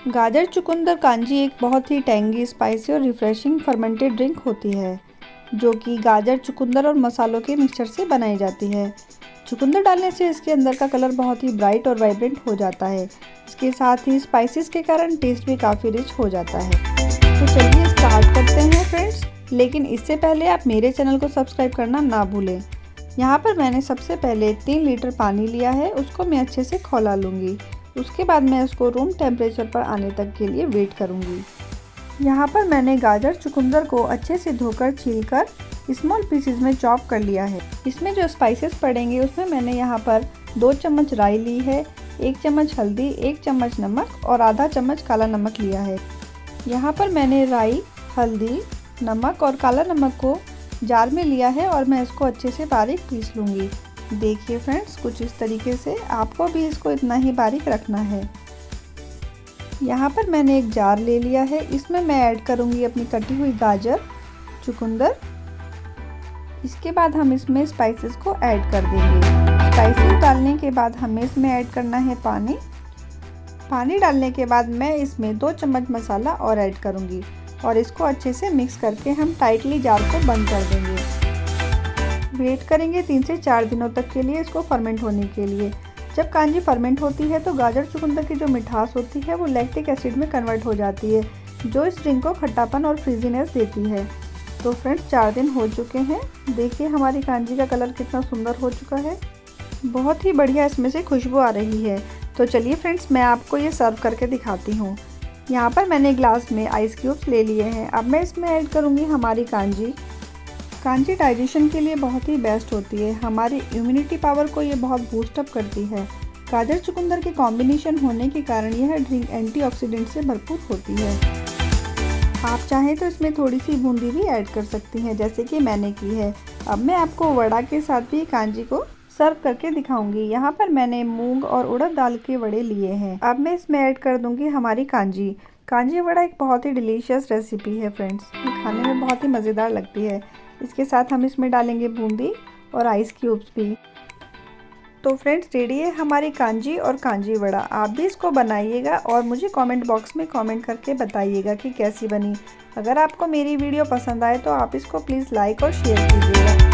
गाजर चुकंदर कांजी एक बहुत ही टैंगी, स्पाइसी और रिफ्रेशिंग फर्मेंटेड ड्रिंक होती है जो कि गाजर, चुकंदर और मसालों के मिक्सचर से बनाई जाती है। चुकंदर डालने से इसके अंदर का कलर बहुत ही ब्राइट और वाइब्रेंट हो जाता है। इसके साथ ही स्पाइसेस के कारण टेस्ट भी काफ़ी रिच हो जाता है। तो चलिए स्टार्ट करते हैं फ्रेंड्स, लेकिन इससे पहले आप मेरे चैनल को सब्सक्राइब करना ना भूलें। यहाँ पर मैंने सबसे पहले 3 लीटर पानी लिया है, उसको मैं अच्छे से खौला लूँगी। उसके बाद मैं उसको रूम टेम्परेचर पर आने तक के लिए वेट करूँगी। यहाँ पर मैंने गाजर चुकंदर को अच्छे से धोकर छीलकर स्मॉल पीसेस में चॉप कर लिया है। इसमें जो स्पाइसेस पड़ेंगे उसमें मैंने यहाँ पर 2 चम्मच राई ली है, 1 चम्मच हल्दी, 1 चम्मच नमक और आधा चम्मच काला नमक लिया है। यहाँ पर मैंने राई, हल्दी, नमक और काला नमक को जार में लिया है और मैं इसको अच्छे से बारीक पीस लूँगी। देखिए फ्रेंड्स, कुछ इस तरीके से आपको भी इसको इतना ही बारीक रखना है। यहाँ पर मैंने एक जार ले लिया है, इसमें मैं ऐड करूँगी अपनी कटी हुई गाजर, चुकंदर। इसके बाद हम इसमें स्पाइसेस को ऐड कर देंगे। स्पाइसेस डालने के बाद हमें इसमें ऐड करना है पानी। पानी डालने के बाद मैं इसमें 2 चम्मच मसाला और ऐड करूँगी और इसको अच्छे से मिक्स करके हम टाइटली जार को बंद कर देंगे। वेट करेंगे 3 से 4 दिनों तक के लिए इसको फर्मेंट होने के लिए। जब कांजी फर्मेंट होती है तो गाजर चुकंदर की जो मिठास होती है वो लैक्टिक एसिड में कन्वर्ट हो जाती है, जो इस ड्रिंक को खट्टापन और फ्रीजीनेस देती है। तो फ्रेंड्स 4 दिन हो चुके हैं। देखिए हमारी कांजी का कलर कितना सुंदर हो चुका है। बहुत ही बढ़िया इसमें से खुशबू आ रही है। तो चलिए फ्रेंड्स, मैं आपको ये सर्व करके दिखाती हूँ। यहाँ पर मैंने ग्लास में आइस क्यूब्स ले लिए हैं। अब मैं इसमें ऐड करूँगी हमारी कांजी। कांजी डाइजेशन के लिए बहुत ही बेस्ट होती है, हमारी इम्यूनिटी पावर को ये बहुत बूस्टअप करती है। गाजर चुकंदर के कॉम्बिनेशन होने के कारण यह ड्रिंक एंटीऑक्सीडेंट से भरपूर होती है। आप चाहें तो इसमें थोड़ी सी बूंदी भी ऐड कर सकती हैं, जैसे कि मैंने की है। अब मैं आपको वड़ा के साथ भी कांजी को सर्व करके दिखाऊंगी। यहाँ पर मैंने मूंग और उड़द दाल के वड़े लिए हैं। अब मैं इसमें ऐड कर दूंगी हमारी कांजी। कांजी वड़ा एक बहुत ही डिलीशियस रेसिपी है फ्रेंड्स, ये खाने में बहुत ही मज़ेदार लगती है। इसके साथ हम इसमें डालेंगे बूंदी और आइस क्यूब्स भी। तो फ्रेंड्स रेडी है हमारी कांजी और कांजी वड़ा। आप भी इसको बनाइएगा और मुझे कमेंट बॉक्स में कमेंट करके बताइएगा कि कैसी बनी। अगर आपको मेरी वीडियो पसंद आए तो आप इसको प्लीज़ लाइक और शेयर कीजिएगा।